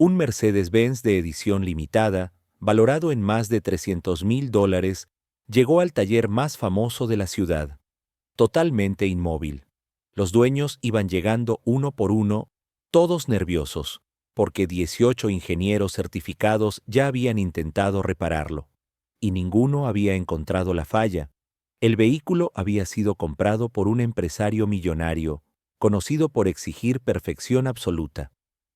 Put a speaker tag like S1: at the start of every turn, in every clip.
S1: Un Mercedes-Benz de edición limitada, valorado en más de $300,000, llegó al taller más famoso de la ciudad, totalmente inmóvil. Los dueños iban llegando uno por uno, todos nerviosos, porque 18 ingenieros certificados ya habían intentado repararlo, y ninguno había encontrado la falla. El vehículo había sido comprado por un empresario millonario, conocido por exigir perfección absoluta,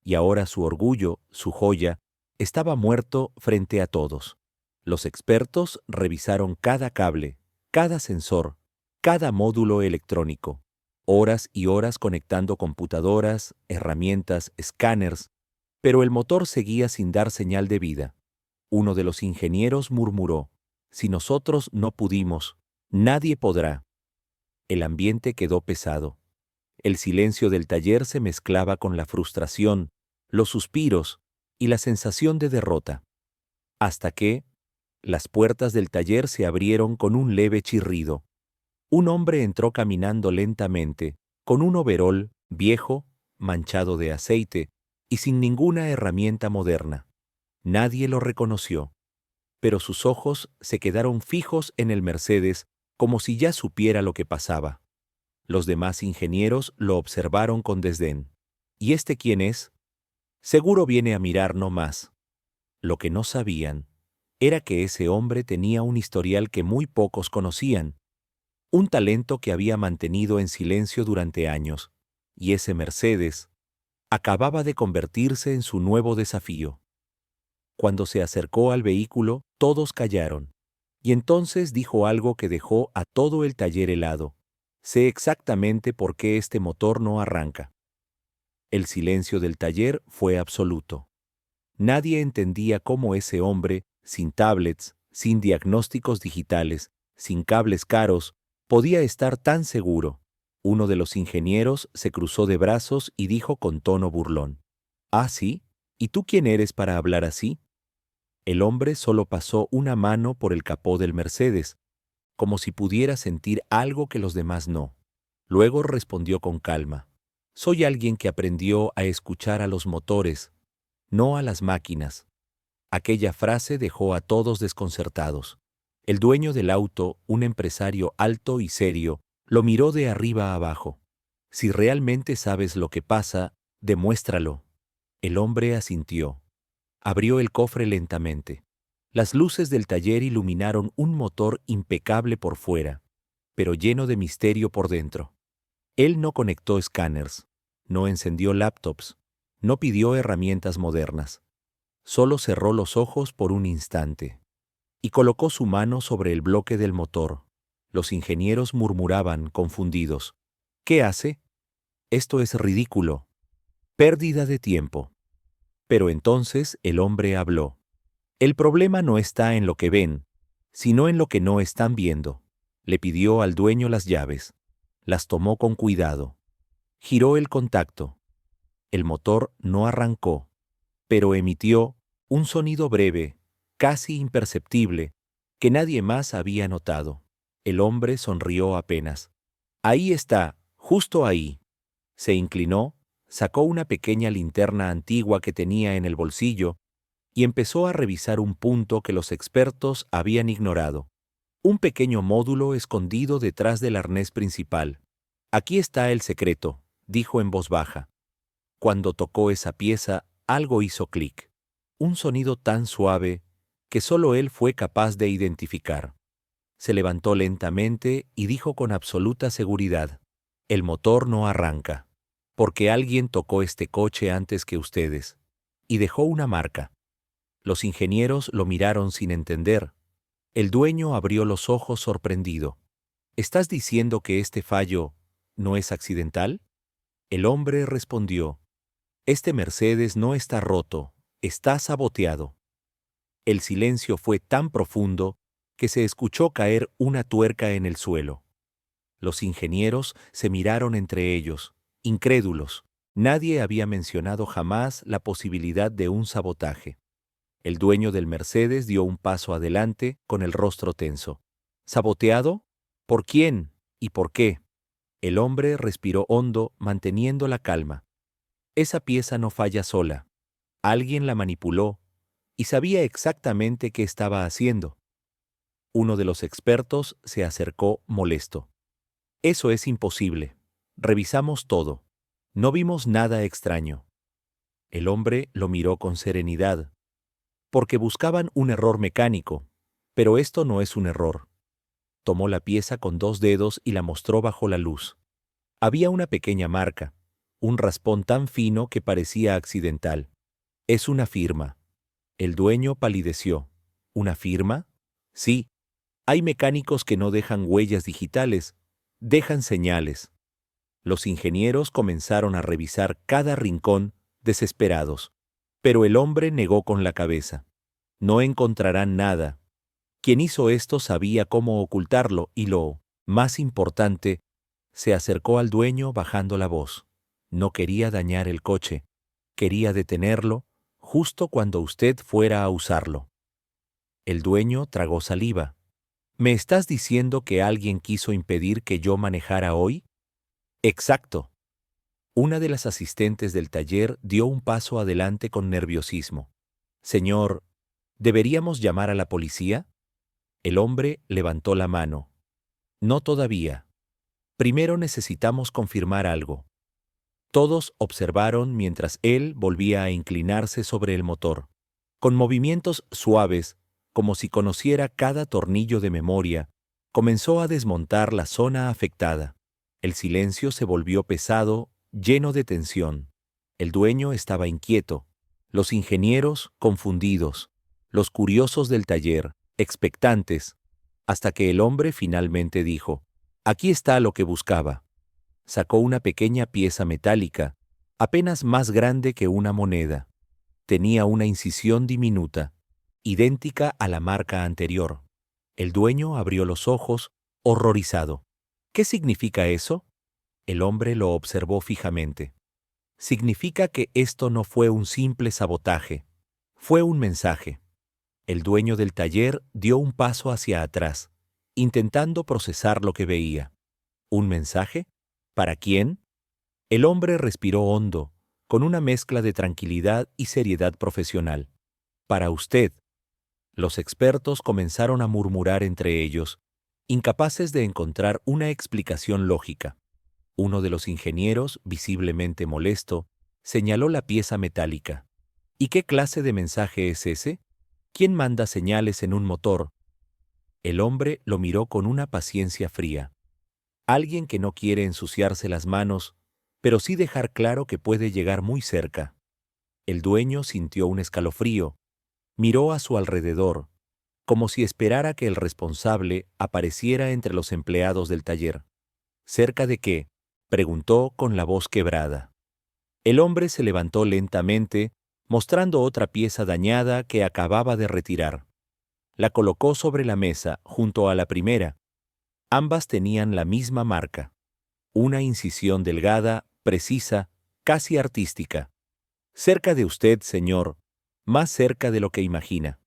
S1: y ahora su orgullo, su joya, estaba muerto frente a todos. Los expertos revisaron cada cable, cada sensor, cada módulo electrónico, horas y horas conectando computadoras, herramientas, escáneres, pero el motor seguía sin dar señal de vida. Uno de los ingenieros murmuró: «Si nosotros no pudimos, nadie podrá». El ambiente quedó pesado. El silencio del taller se mezclaba con la frustración, los suspiros y la sensación de derrota. Hasta que las puertas del taller se abrieron con un leve chirrido. Un hombre entró caminando lentamente, con un overol viejo, manchado de aceite y sin ninguna herramienta moderna. Nadie lo reconoció, pero sus ojos se quedaron fijos en el Mercedes como si ya supiera lo que pasaba. Los demás ingenieros lo observaron con desdén. ¿Y este quién es? Seguro viene a mirar no más. Lo que no sabían era que ese hombre tenía un historial que muy pocos conocían, un talento que había mantenido en silencio durante años, y ese Mercedes acababa de convertirse en su nuevo desafío. Cuando se acercó al vehículo, todos callaron, y entonces dijo algo que dejó a todo el taller helado. «Sé exactamente por qué este motor no arranca». El silencio del taller fue absoluto. Nadie entendía cómo ese hombre, sin tablets, sin diagnósticos digitales, sin cables caros, podía estar tan seguro. Uno de los ingenieros se cruzó de brazos y dijo con tono burlón: «¿Ah, sí? ¿Y tú quién eres para hablar así?». El hombre solo pasó una mano por el capó del Mercedes, como si pudiera sentir algo que los demás no. Luego respondió con calma: «Soy alguien que aprendió a escuchar a los motores, no a las máquinas». Aquella frase dejó a todos desconcertados. El dueño del auto, un empresario alto y serio, lo miró de arriba abajo. «Si realmente sabes lo que pasa, demuéstralo». El hombre asintió. Abrió el cofre lentamente. Las luces del taller iluminaron un motor impecable por fuera, pero lleno de misterio por dentro. Él no conectó escáneres, no encendió laptops, no pidió herramientas modernas. Solo cerró los ojos por un instante y colocó su mano sobre el bloque del motor. Los ingenieros murmuraban, confundidos: «¿Qué hace? Esto es ridículo. Pérdida de tiempo». Pero entonces el hombre habló: «El problema no está en lo que ven, sino en lo que no están viendo». Le pidió al dueño las llaves. Las tomó con cuidado. Giró el contacto. El motor no arrancó, pero emitió un sonido breve, casi imperceptible, que nadie más había notado. El hombre sonrió apenas. «Ahí está, justo ahí». Se inclinó, sacó una pequeña linterna antigua que tenía en el bolsillo y empezó a revisar un punto que los expertos habían ignorado. Un pequeño módulo escondido detrás del arnés principal. «Aquí está el secreto», dijo en voz baja. Cuando tocó esa pieza, algo hizo clic. Un sonido tan suave que solo él fue capaz de identificar. Se levantó lentamente y dijo con absoluta seguridad: «El motor no arranca, porque alguien tocó este coche antes que ustedes, y dejó una marca». Los ingenieros lo miraron sin entender. El dueño abrió los ojos sorprendido. «¿Estás diciendo que este fallo no es accidental?». El hombre respondió: «Este Mercedes no está roto, está saboteado». El silencio fue tan profundo que se escuchó caer una tuerca en el suelo. Los ingenieros se miraron entre ellos, incrédulos. Nadie había mencionado jamás la posibilidad de un sabotaje. El dueño del Mercedes dio un paso adelante con el rostro tenso. «¿Saboteado? ¿Por quién? ¿Y por qué?». El hombre respiró hondo, manteniendo la calma. «Esa pieza no falla sola. Alguien la manipuló y sabía exactamente qué estaba haciendo. Uno de los expertos se acercó molesto. Eso es imposible. Revisamos todo. No vimos nada extraño. El hombre lo miró con serenidad, porque buscaban un error mecánico, pero esto no es un error. Tomó la pieza con 2 dedos y la mostró bajo la luz. Había una pequeña marca, un raspón tan fino que parecía accidental. Es una firma. El dueño palideció. ¿Una firma? Sí. Hay mecánicos que no dejan huellas digitales, dejan señales. Los ingenieros comenzaron a revisar cada rincón, desesperados. Pero el hombre negó con la cabeza. No encontrarán nada. Quien hizo esto sabía cómo ocultarlo y lo más importante, se acercó al dueño bajando la voz. No quería dañar el coche. Quería detenerlo justo cuando usted fuera a usarlo. El dueño tragó saliva. ¿Me estás diciendo que alguien quiso impedir que yo manejara hoy? Exacto. Una de las asistentes del taller dio un paso adelante con nerviosismo. Señor, ¿deberíamos llamar a la policía? El hombre levantó la mano. No todavía. Primero necesitamos confirmar algo. Todos observaron mientras él volvía a inclinarse sobre el motor. Con movimientos suaves, como si conociera cada tornillo de memoria, comenzó a desmontar la zona afectada. El silencio se volvió pesado, lleno de tensión. El dueño estaba inquieto, los ingenieros confundidos, los curiosos del taller, expectantes, hasta que el hombre finalmente dijo, «Aquí está lo que buscaba». Sacó una pequeña pieza metálica, apenas más grande que una moneda. Tenía una incisión diminuta, idéntica a la marca anterior. El dueño abrió los ojos, horrorizado. ¿Qué significa eso? El hombre lo observó fijamente. Significa que esto no fue un simple sabotaje, fue un mensaje. El dueño del taller dio un paso hacia atrás, intentando procesar lo que veía. ¿Un mensaje? ¿Para quién? El hombre respiró hondo, con una mezcla de tranquilidad y seriedad profesional. Para usted. Los expertos comenzaron a murmurar entre ellos, incapaces de encontrar una explicación lógica. Uno de los ingenieros, visiblemente molesto, señaló la pieza metálica. ¿Y qué clase de mensaje es ese? ¿Quién manda señales en un motor? El hombre lo miró con una paciencia fría. Alguien que no quiere ensuciarse las manos, pero sí dejar claro que puede llegar muy cerca. El dueño sintió un escalofrío. Miró a su alrededor, como si esperara que el responsable apareciera entre los empleados del taller. ¿Cerca de qué?, preguntó con la voz quebrada. El hombre se levantó lentamente, mostrando otra pieza dañada que acababa de retirar. La colocó sobre la mesa, junto a la primera. Ambas tenían la misma marca. Una incisión delgada, precisa, casi artística. Cerca de usted, señor, más cerca de lo que imagina.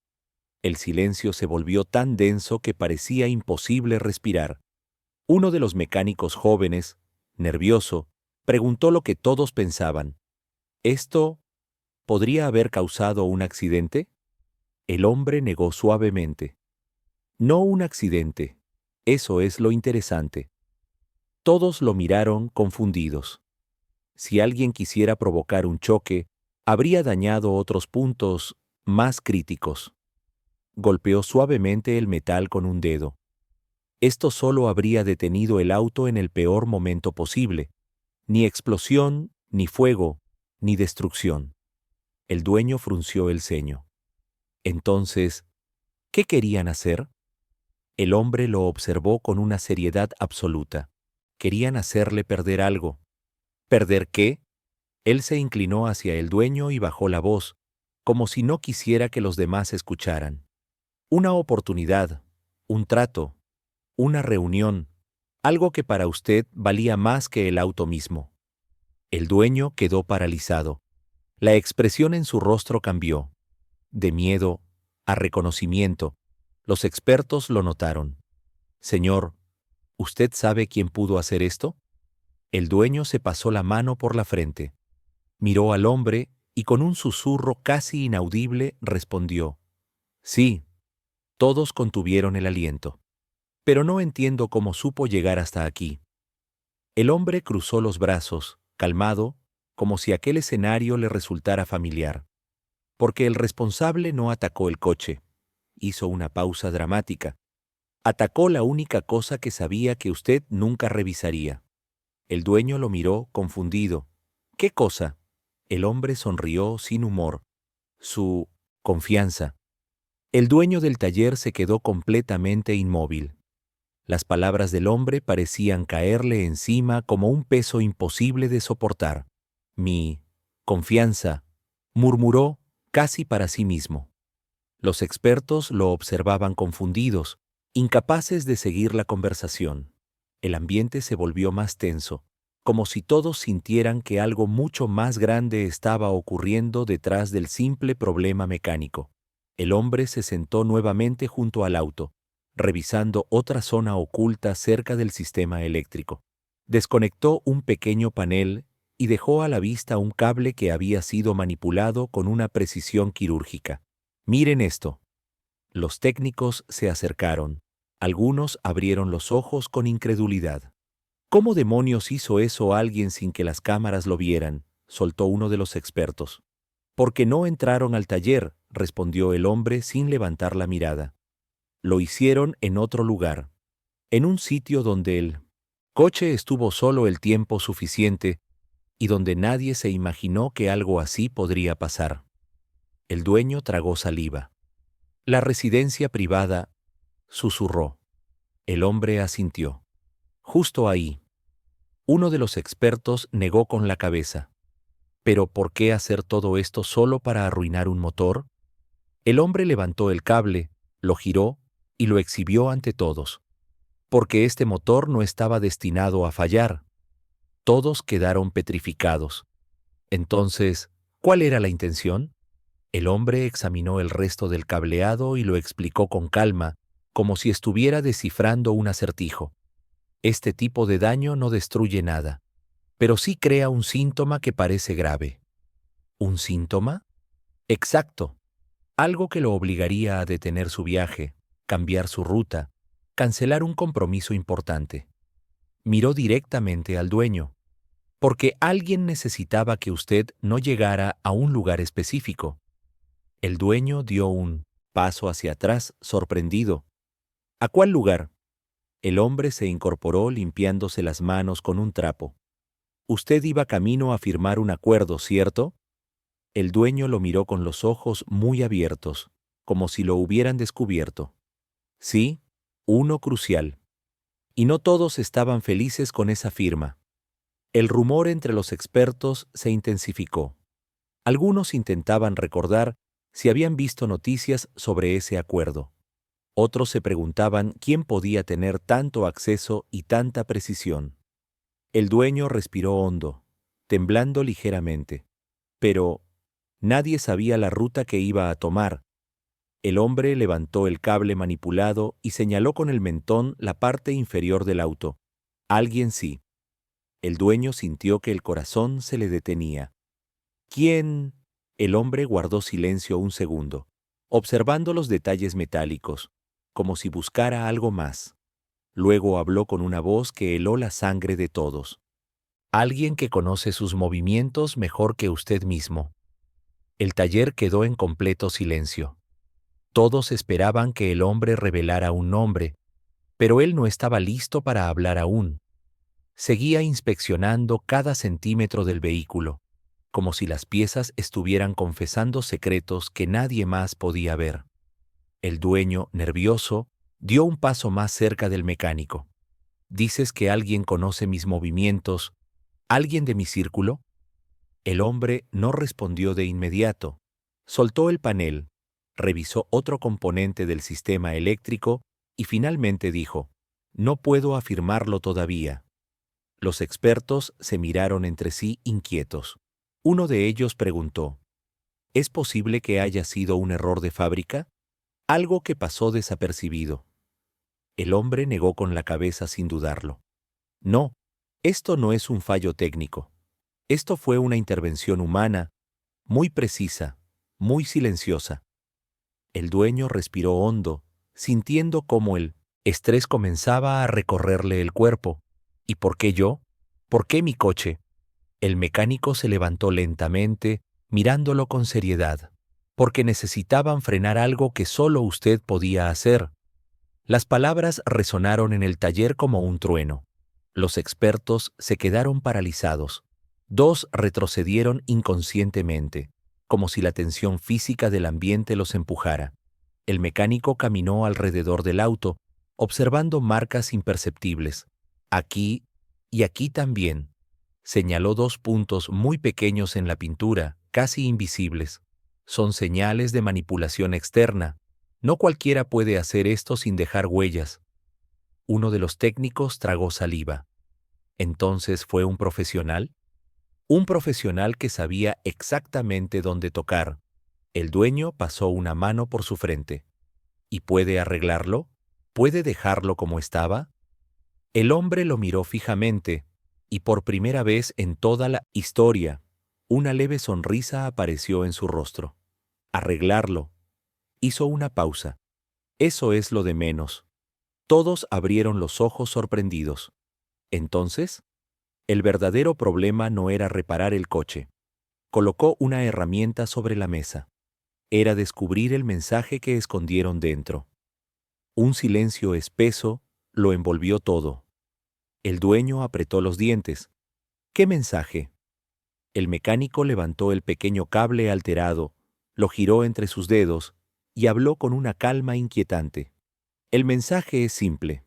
S1: El silencio se volvió tan denso que parecía imposible respirar. Uno de los mecánicos jóvenes, nervioso, preguntó lo que todos pensaban. ¿Esto podría haber causado un accidente? El hombre negó suavemente. No un accidente. Eso es lo interesante. Todos lo miraron confundidos. Si alguien quisiera provocar un choque, habría dañado otros puntos más críticos. Golpeó suavemente el metal con un dedo. Esto solo habría detenido el auto en el peor momento posible. Ni explosión, ni fuego, ni destrucción. El dueño frunció el ceño. Entonces, ¿qué querían hacer? El hombre lo observó con una seriedad absoluta. Querían hacerle perder algo. ¿Perder qué? Él se inclinó hacia el dueño y bajó la voz, como si no quisiera que los demás escucharan. Una oportunidad, un trato, una reunión, algo que para usted valía más que el auto mismo. El dueño quedó paralizado. La expresión en su rostro cambió. De miedo a reconocimiento. Los expertos lo notaron. Señor, ¿usted sabe quién pudo hacer esto? El dueño se pasó la mano por la frente. Miró al hombre y con un susurro casi inaudible respondió: sí. Todos contuvieron el aliento. Pero no entiendo cómo supo llegar hasta aquí. El hombre cruzó los brazos, calmado, como si aquel escenario le resultara familiar. Porque el responsable no atacó el coche. Hizo una pausa dramática. Atacó la única cosa que sabía que usted nunca revisaría. El dueño lo miró, confundido. ¿Qué cosa? El hombre sonrió sin humor. Su confianza. El dueño del taller se quedó completamente inmóvil. Las palabras del hombre parecían caerle encima como un peso imposible de soportar. Mi confianza, murmuró casi para sí mismo. Los expertos lo observaban confundidos, incapaces de seguir la conversación. El ambiente se volvió más tenso, como si todos sintieran que algo mucho más grande estaba ocurriendo detrás del simple problema mecánico. El hombre se sentó nuevamente junto al auto, revisando otra zona oculta cerca del sistema eléctrico. Desconectó un pequeño panel y dejó a la vista un cable que había sido manipulado con una precisión quirúrgica. Miren esto. Los técnicos se acercaron. Algunos abrieron los ojos con incredulidad. ¿Cómo demonios hizo eso alguien sin que las cámaras lo vieran?, soltó uno de los expertos. Porque no entraron al taller, respondió el hombre sin levantar la mirada. Lo hicieron en otro lugar, en un sitio donde el coche estuvo solo el tiempo suficiente y donde nadie se imaginó que algo así podría pasar. El dueño tragó saliva. La residencia privada, susurró. El hombre asintió. Justo ahí. Uno de los expertos negó con la cabeza. ¿Pero por qué hacer todo esto solo para arruinar un motor? El hombre levantó el cable, lo giró y lo exhibió ante todos. Porque este motor no estaba destinado a fallar. Todos quedaron petrificados. Entonces, ¿cuál era la intención? El hombre examinó el resto del cableado y lo explicó con calma, como si estuviera descifrando un acertijo. Este tipo de daño no destruye nada, pero sí crea un síntoma que parece grave. ¿Un síntoma? Exacto. Algo que lo obligaría a detener su viaje, cambiar su ruta, cancelar un compromiso importante. Miró directamente al dueño, porque alguien necesitaba que usted no llegara a un lugar específico. El dueño dio un paso hacia atrás, sorprendido. ¿A cuál lugar? El hombre se incorporó limpiándose las manos con un trapo. Usted iba camino a firmar un acuerdo, ¿cierto? El dueño lo miró con los ojos muy abiertos, como si lo hubieran descubierto. Sí, uno crucial. Y no todos estaban felices con esa firma. El rumor entre los expertos se intensificó. Algunos intentaban recordar si habían visto noticias sobre ese acuerdo. Otros se preguntaban quién podía tener tanto acceso y tanta precisión. El dueño respiró hondo, temblando ligeramente. Pero nadie sabía la ruta que iba a tomar. El hombre levantó el cable manipulado y señaló con el mentón la parte inferior del auto. Alguien sí. El dueño sintió que el corazón se le detenía. ¿Quién? El hombre guardó silencio un segundo, observando los detalles metálicos, como si buscara algo más. Luego habló con una voz que heló la sangre de todos. Alguien que conoce sus movimientos mejor que usted mismo. El taller quedó en completo silencio. Todos esperaban que el hombre revelara un nombre, pero él no estaba listo para hablar aún. Seguía inspeccionando cada centímetro del vehículo, como si las piezas estuvieran confesando secretos que nadie más podía ver. El dueño, nervioso, dio un paso más cerca del mecánico. ¿Dices que alguien conoce mis movimientos? ¿Alguien de mi círculo? El hombre no respondió de inmediato. Soltó el panel, revisó otro componente del sistema eléctrico y finalmente dijo: no puedo afirmarlo todavía. Los expertos se miraron entre sí inquietos. Uno de ellos preguntó: ¿es posible que haya sido un error de fábrica? Algo que pasó desapercibido. El hombre negó con la cabeza sin dudarlo. No, esto no es un fallo técnico. Esto fue una intervención humana, muy precisa, muy silenciosa. El dueño respiró hondo, sintiendo cómo el estrés comenzaba a recorrerle el cuerpo. ¿Y por qué yo? ¿Por qué mi coche? El mecánico se levantó lentamente, mirándolo con seriedad. Porque necesitaban frenar algo que solo usted podía hacer. Las palabras resonaron en el taller como un trueno. Los expertos se quedaron paralizados. Dos retrocedieron inconscientemente, como si la tensión física del ambiente los empujara. El mecánico caminó alrededor del auto, observando marcas imperceptibles. Aquí y aquí también. Señaló dos puntos muy pequeños en la pintura, casi invisibles. Son señales de manipulación externa. No cualquiera puede hacer esto sin dejar huellas. Uno de los técnicos tragó saliva. ¿Entonces fue un profesional? Un profesional que sabía exactamente dónde tocar. El dueño pasó una mano por su frente. ¿Y puede arreglarlo? ¿Puede dejarlo como estaba? El hombre lo miró fijamente, y por primera vez en toda la historia, una leve sonrisa apareció en su rostro. Arreglarlo. Hizo una pausa. Eso es lo de menos. Todos abrieron los ojos sorprendidos. Entonces, el verdadero problema no era reparar el coche. Colocó una herramienta sobre la mesa. Era descubrir el mensaje que escondieron dentro. Un silencio espeso lo envolvió todo. El dueño apretó los dientes. ¿Qué mensaje? El mecánico levantó el pequeño cable alterado, lo giró entre sus dedos y habló con una calma inquietante. El mensaje es simple.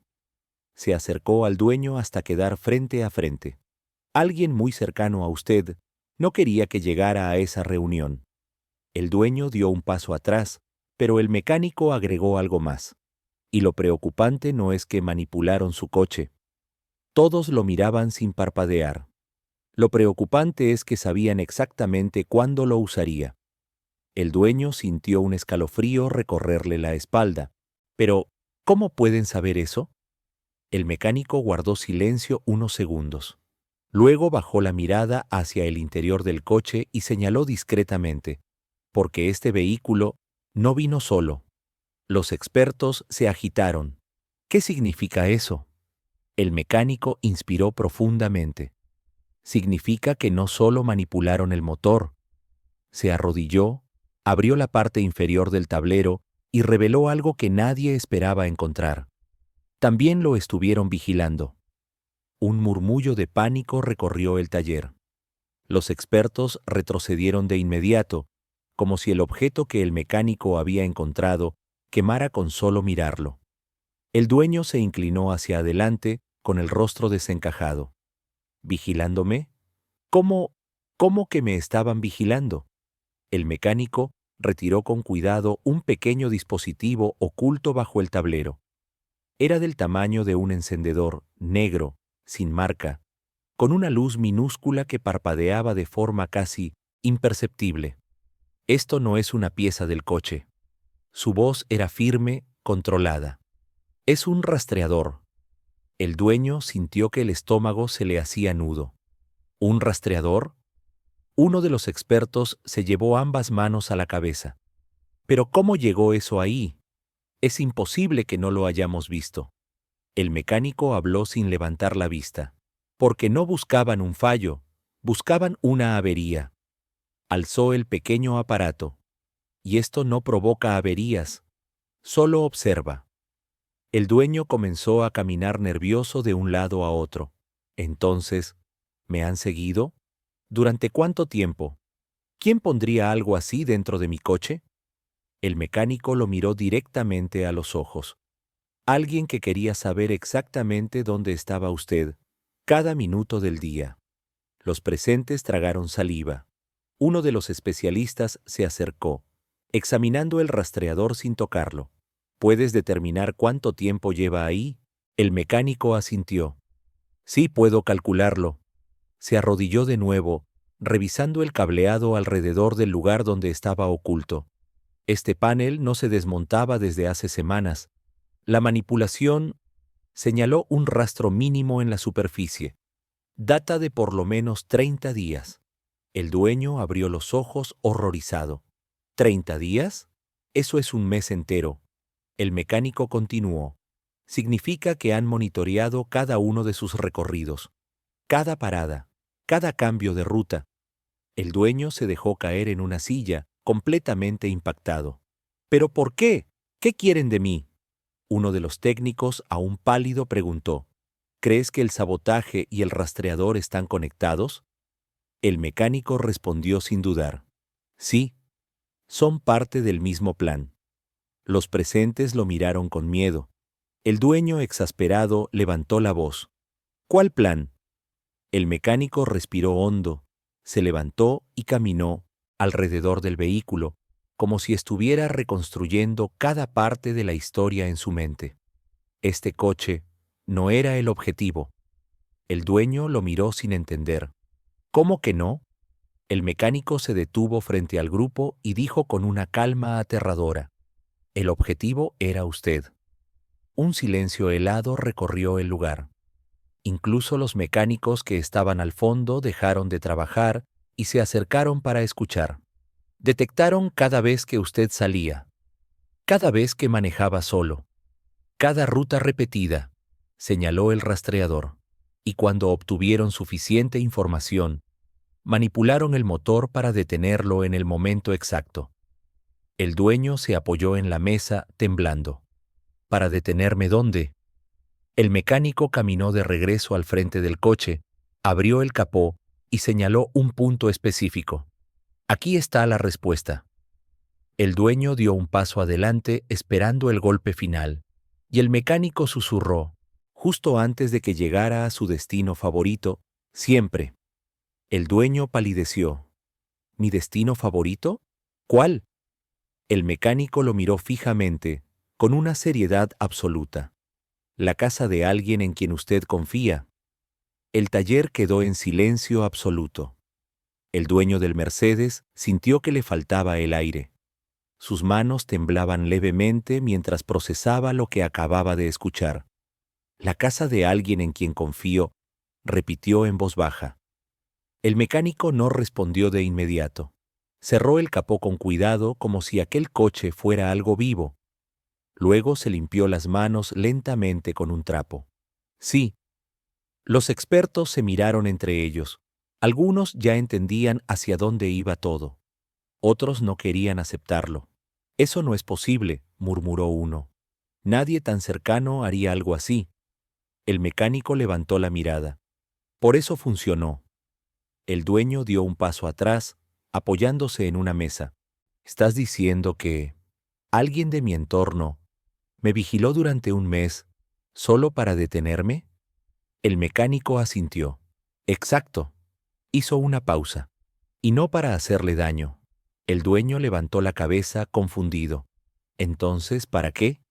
S1: Se acercó al dueño hasta quedar frente a frente. Alguien muy cercano a usted no quería que llegara a esa reunión. El dueño dio un paso atrás, pero el mecánico agregó algo más. Y lo preocupante no es que manipularon su coche. Todos lo miraban sin parpadear. Lo preocupante es que sabían exactamente cuándo lo usaría. El dueño sintió un escalofrío recorrerle la espalda. Pero, ¿cómo pueden saber eso? El mecánico guardó silencio unos segundos. Luego bajó la mirada hacia el interior del coche y señaló discretamente, porque este vehículo no vino solo. Los expertos se agitaron. ¿Qué significa eso? El mecánico inspiró profundamente. Significa que no solo manipularon el motor. Se arrodilló, abrió la parte inferior del tablero y reveló algo que nadie esperaba encontrar. También lo estuvieron vigilando. Un murmullo de pánico recorrió el taller. Los expertos retrocedieron de inmediato, como si el objeto que el mecánico había encontrado quemara con solo mirarlo. El dueño se inclinó hacia adelante con el rostro desencajado. ¿Vigilándome? ¿Cómo que me estaban vigilando? El mecánico retiró con cuidado un pequeño dispositivo oculto bajo el tablero. Era del tamaño de un encendedor, negro, sin marca, con una luz minúscula que parpadeaba de forma casi imperceptible. Esto no es una pieza del coche. Su voz era firme, controlada. Es un rastreador. El dueño sintió que el estómago se le hacía nudo. ¿Un rastreador? Uno de los expertos se llevó ambas manos a la cabeza. ¿Pero cómo llegó eso ahí? Es imposible que no lo hayamos visto. El mecánico habló sin levantar la vista. Porque no buscaban un fallo, buscaban una avería. Alzó el pequeño aparato. Y esto no provoca averías, solo observa. El dueño comenzó a caminar nervioso de un lado a otro. Entonces, ¿me han seguido? ¿Durante cuánto tiempo? ¿Quién pondría algo así dentro de mi coche? El mecánico lo miró directamente a los ojos. Alguien que quería saber exactamente dónde estaba usted, cada minuto del día. Los presentes tragaron saliva. Uno de los especialistas se acercó, examinando el rastreador sin tocarlo. ¿Puedes determinar cuánto tiempo lleva ahí? El mecánico asintió. Sí, puedo calcularlo. Se arrodilló de nuevo, revisando el cableado alrededor del lugar donde estaba oculto. Este panel no se desmontaba desde hace semanas. La manipulación señaló un rastro mínimo en la superficie. Data de por lo menos 30 días. El dueño abrió los ojos horrorizado. ¿30 días? Eso es un mes entero. El mecánico continuó. Significa que han monitoreado cada uno de sus recorridos, cada parada, cada cambio de ruta. El dueño se dejó caer en una silla, completamente impactado. ¿Pero por qué? ¿Qué quieren de mí? Uno de los técnicos, aún pálido, preguntó. ¿Crees que el sabotaje y el rastreador están conectados? El mecánico respondió sin dudar. Sí, son parte del mismo plan. Los presentes lo miraron con miedo. El dueño, exasperado, levantó la voz. ¿Cuál plan? El mecánico respiró hondo, se levantó y caminó alrededor del vehículo, como si estuviera reconstruyendo cada parte de la historia en su mente. Este coche no era el objetivo. El dueño lo miró sin entender. ¿Cómo que no? El mecánico se detuvo frente al grupo y dijo con una calma aterradora. El objetivo era usted. Un silencio helado recorrió el lugar. Incluso los mecánicos que estaban al fondo dejaron de trabajar y se acercaron para escuchar. Detectaron cada vez que usted salía, cada vez que manejaba solo, cada ruta repetida, señaló el rastreador, y cuando obtuvieron suficiente información, manipularon el motor para detenerlo en el momento exacto. El dueño se apoyó en la mesa, temblando. ¿Para detenerme dónde? El mecánico caminó de regreso al frente del coche, abrió el capó y señaló un punto específico. Aquí está la respuesta. El dueño dio un paso adelante esperando el golpe final, y el mecánico susurró, justo antes de que llegara a su destino favorito, siempre. El dueño palideció. ¿Mi destino favorito? ¿Cuál? El mecánico lo miró fijamente, con una seriedad absoluta. La casa de alguien en quien usted confía. El taller quedó en silencio absoluto. El dueño del Mercedes sintió que le faltaba el aire. Sus manos temblaban levemente mientras procesaba lo que acababa de escuchar. La casa de alguien en quien confío, repitió en voz baja. El mecánico no respondió de inmediato. Cerró el capó con cuidado como si aquel coche fuera algo vivo. Luego se limpió las manos lentamente con un trapo. Sí. Los expertos se miraron entre ellos. Algunos ya entendían hacia dónde iba todo. Otros no querían aceptarlo. Eso no es posible, murmuró uno. Nadie tan cercano haría algo así. El mecánico levantó la mirada. Por eso funcionó. El dueño dio un paso atrás, apoyándose en una mesa. ¿Estás diciendo que alguien de mi entorno me vigiló durante un mes solo para detenerme? El mecánico asintió. Exacto. Hizo una pausa. Y no para hacerle daño. El dueño levantó la cabeza confundido. Entonces, ¿para qué?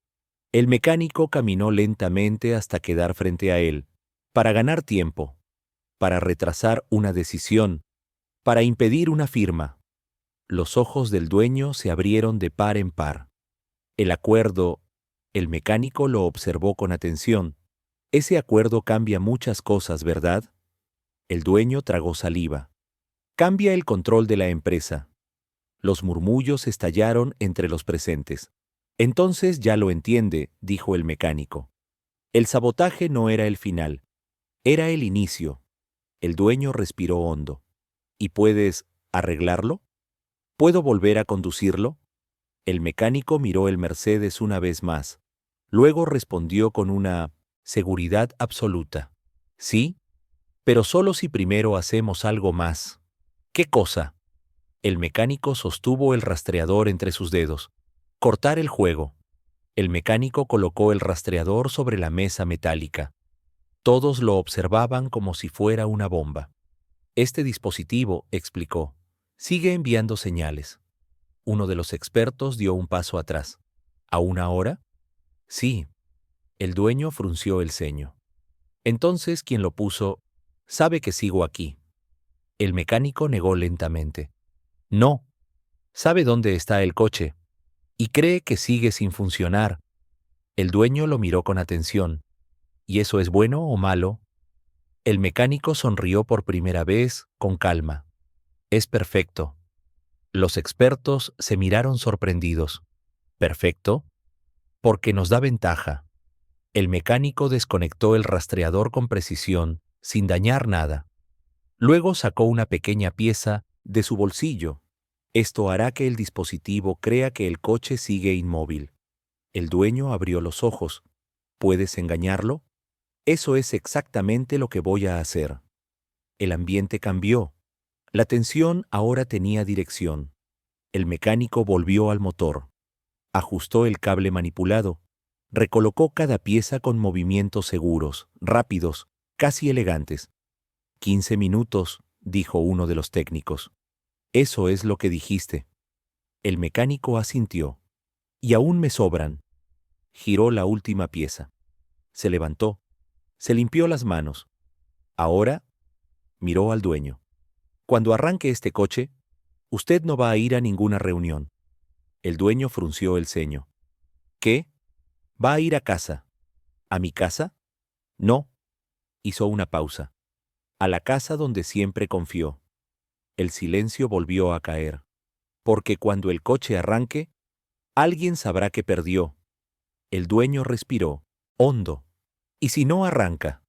S1: El mecánico caminó lentamente hasta quedar frente a él. Para ganar tiempo. Para retrasar una decisión. Para impedir una firma. Los ojos del dueño se abrieron de par en par. El acuerdo. El mecánico lo observó con atención. Ese acuerdo cambia muchas cosas, ¿verdad? El dueño tragó saliva. Cambia el control de la empresa. Los murmullos estallaron entre los presentes. Entonces ya lo entiende, dijo el mecánico. El sabotaje no era el final. Era el inicio. El dueño respiró hondo. ¿Y puedes arreglarlo? ¿Puedo volver a conducirlo? El mecánico miró el Mercedes una vez más. Luego respondió con una seguridad absoluta. Sí, pero solo si primero hacemos algo más. ¿Qué cosa? El mecánico sostuvo el rastreador entre sus dedos. Cortar el juego. El mecánico colocó el rastreador sobre la mesa metálica. Todos lo observaban como si fuera una bomba. Este dispositivo, explicó, sigue enviando señales. Uno de los expertos dio un paso atrás. ¿Aún ahora? Sí. El dueño frunció el ceño. Entonces, quien lo puso, sabe que sigo aquí. El mecánico negó lentamente. No. Sabe dónde está el coche. Y cree que sigue sin funcionar. El dueño lo miró con atención. ¿Y eso es bueno o malo? El mecánico sonrió por primera vez, con calma. Es perfecto. Los expertos se miraron sorprendidos. ¿Perfecto? Porque nos da ventaja. El mecánico desconectó el rastreador con precisión, sin dañar nada. Luego sacó una pequeña pieza de su bolsillo. Esto hará que el dispositivo crea que el coche sigue inmóvil. El dueño abrió los ojos. ¿Puedes engañarlo? Eso es exactamente lo que voy a hacer. El ambiente cambió. La tensión ahora tenía dirección. El mecánico volvió al motor. Ajustó el cable manipulado. Recolocó cada pieza con movimientos seguros, rápidos, casi elegantes. 15 minutos, dijo uno de los técnicos. Eso es lo que dijiste. El mecánico asintió. Y aún me sobran. Giró la última pieza. Se levantó. Se limpió las manos. Ahora, miró al dueño. Cuando arranque este coche, usted no va a ir a ninguna reunión. El dueño frunció el ceño. ¿Qué? ¿Va a ir a casa? ¿A mi casa? No. Hizo una pausa. A la casa donde siempre confió. El silencio volvió a caer. Porque cuando el coche arranque, alguien sabrá que perdió. El dueño respiró, hondo. ¿Y si no arranca?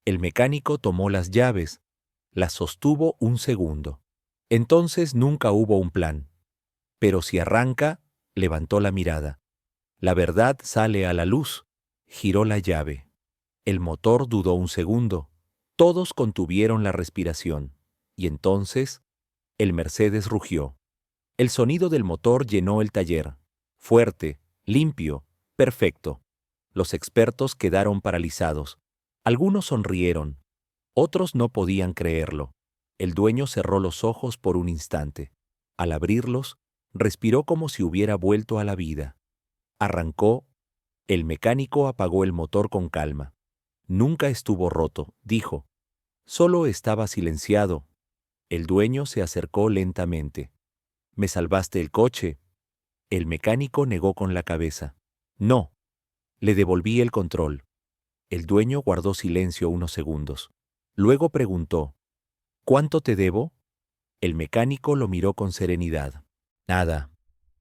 S1: El mecánico tomó las llaves, las sostuvo un segundo. Entonces nunca hubo un plan. Pero si arranca, levantó la mirada. La verdad sale a la luz. Giró la llave. El motor dudó un segundo. Todos contuvieron la respiración. Y entonces, el Mercedes rugió. El sonido del motor llenó el taller. Fuerte, limpio, perfecto. Los expertos quedaron paralizados. Algunos sonrieron. Otros no podían creerlo. El dueño cerró los ojos por un instante. Al abrirlos, respiró como si hubiera vuelto a la vida. Arrancó. El mecánico apagó el motor con calma. Nunca estuvo roto, dijo. Solo estaba silenciado. El dueño se acercó lentamente. ¿Me salvaste el coche? El mecánico negó con la cabeza. No. Le devolví el control. El dueño guardó silencio unos segundos. Luego preguntó, ¿cuánto te debo? El mecánico lo miró con serenidad. Nada.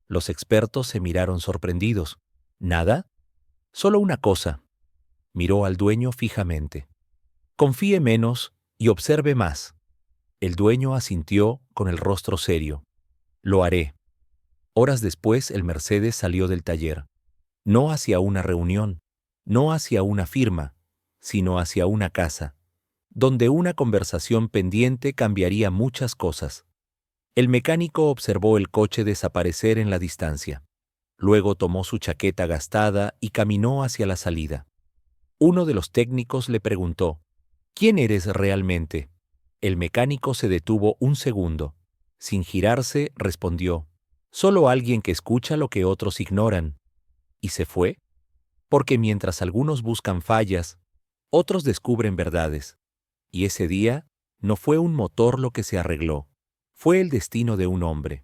S1: Los expertos se miraron sorprendidos. ¿Nada? Solo una cosa. Miró al dueño fijamente. Confíe menos y observe más. El dueño asintió con el rostro serio. Lo haré. Horas después el Mercedes salió del taller. No hacia una reunión, no hacia una firma, sino hacia una casa, donde una conversación pendiente cambiaría muchas cosas. El mecánico observó el coche desaparecer en la distancia. Luego tomó su chaqueta gastada y caminó hacia la salida. Uno de los técnicos le preguntó, ¿quién eres realmente? El mecánico se detuvo un segundo. Sin girarse, respondió, solo alguien que escucha lo que otros ignoran. ¿Y se fue? Porque mientras algunos buscan fallas, otros descubren verdades. Y ese día no fue un motor lo que se arregló, fue el destino de un hombre.